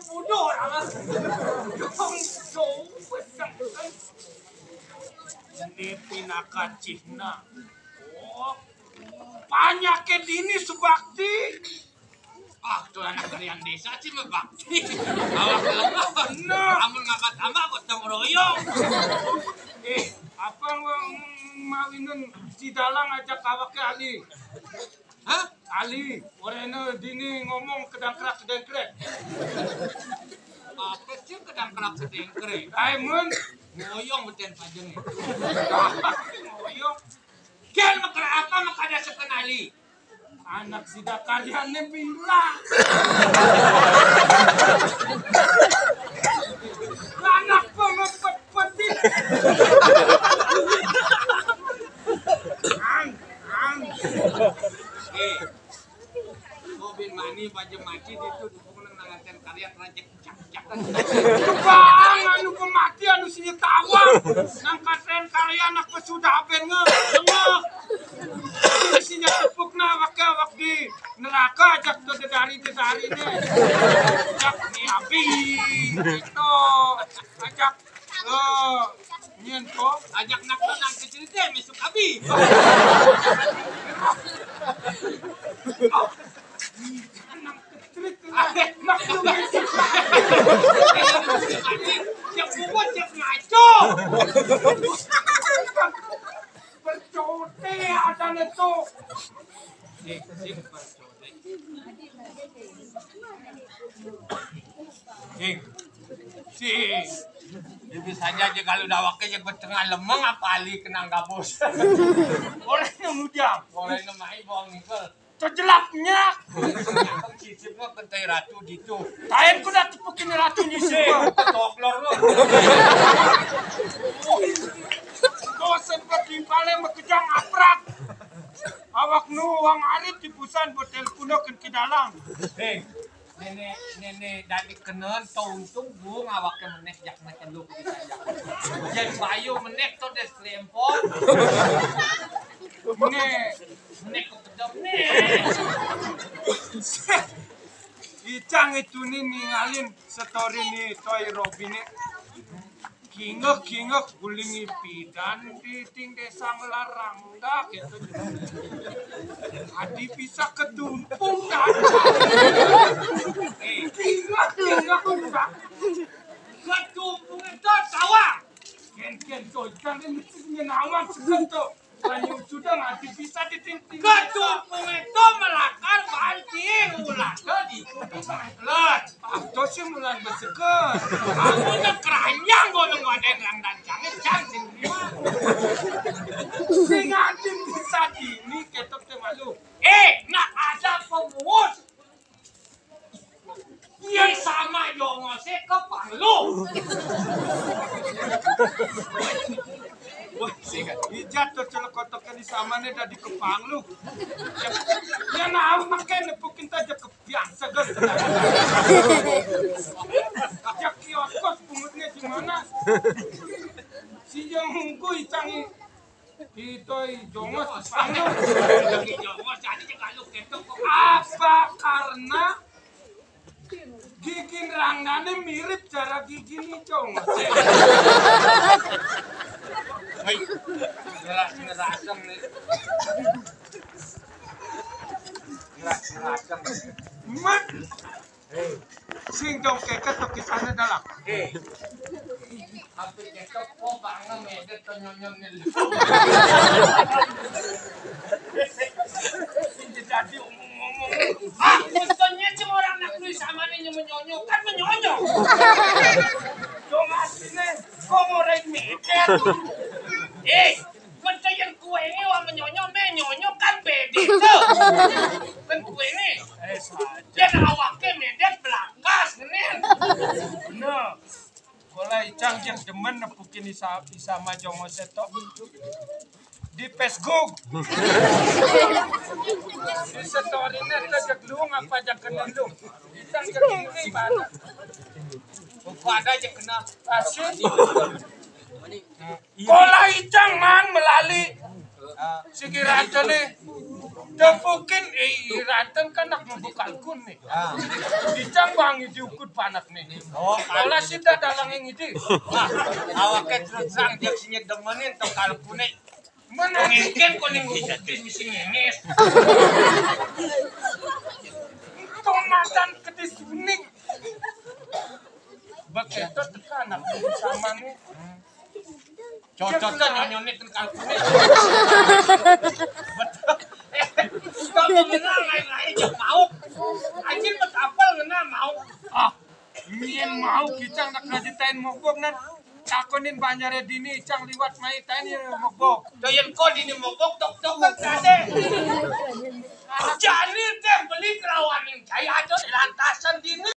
bodoh orang. Ini pinakat Cihna. Oh, banyak ke dini subakti. Ah, tuh anak kalian desa sih membakti. Awak lemah. Amun ngangkat tambah gotong royong. Apa mawinun Cidalang ajak awak ke Ali? Hah? Ali, orangnya dini ngomong kedangkrak. Apa sih kedangkrak sedengkre? Diamond, Ngoyong beten pajeng. ngoyong, Kian makar apa makada sekenali? anak sida kalian bilang. Anak pemepet-petit. Mobil mani baju maci itu dukung nangaten karya rancak cak. Bang, anu pemati anu sinya tawang. Nang katen karya anak pesudah benga. Isinya tepukna wak di neraka ajak to dari ne. Ajak ni api. Itu ajak nyenpo Ajak nak nang kecil teh mesuk abi. nang ketrit maklum Siap buat siap ngaco. bercote ada neto. Sing. Jadi saja aja kalau dawaknya yang bertengah lemeng apa ali kenang gabus. Orang yang ujang, Orang yang mai bawang nikel. terjelapnya. Cicipnya kentai ratu gitu. Tahan ku dah tepukin ratu nyisip. Toklor lo. Kau sempat di paling bekejang aprak. Awak nu wang arit di pusan botel kuno ke dalam. Hei, nenek dari kenen tau untung bu ngawaknya menek jak macam lu kita jak. Jadi bayu menek tuh des lempon. Menek kepedam nih. Icang itu nih ngalin story nih Toy Robin nih. Kingek guling pidan di ting desa ngelarang dah gitu. Adi bisa ketumpung dah. Kingek udah. Ketumpung itu sawah. Ken to jangan mesti nyenawang segentu. Banyu sudah adi bisa diting-ting. Ketumpung itu melakar banting ulah tadi. Lot. Atau sih mulan beseker. Aku nak keranjang golong wadah yang dan jangan sing Sing adi bisa dini ketok teh malu. nak ada pemungut. Yang sama jongose ke Palu. Wah, ijat tuh celokotoknya di samane dah di kepang lu. Ya nah, makanya nepukin aja kebiasa kan. Ajak kios pungutnya gimana? Si yang gue canggih itu jongos panggung. Lagi jongos jadi kalau ketok Apa karena gigi ranggane mirip cara gigi nih jongos. Hei, ngerasem nih. Ngerasem. Mat. Sing dong ketok kisahnya dalam. Hampir ketok kok bangga medet to nyonyon nih. Jadi ngomong-ngomong. Mestinya cuma orang nak tulis sama nih menyonyo kan menyonyo. Jongos ini kok ngorek medet. Percaya kue ini wah menyonyo kan beda tuh. Kan kue ini. Saja. Dia awaknya medet belakas nih. Nah, mulai canggih demen nepukin sama jongos itu di Facebook. Di story net aja lu ngapa aja kena lu. Itang ini pada Pada aja kena. asyik. Kola icang man melalui sikiraja nih Dapukin iratan kan nak membuka kun nih. Dicang bang diukut panak nih. Oh, Kalau sida dalang yang itu. awaknya terus terang dia sini demenin tuh kalau kuning. Menangkan kau ning bukti misi ngenes. Tomatan kedis kuning. Begitu tekan aku sama nih. Cocoknya nyonyonit kalau kuning. Kau mengenal lain-lain yang mau. Anjing betapel ngena mau. Mien mau kita nak ngajitain mogok nan. Takonin banyare dini cang liwat mai tain ya mogok. Doyan kau di mogok tok-tok kan kade. Jadi teh beli kerawanin saya aja di lantasan dini.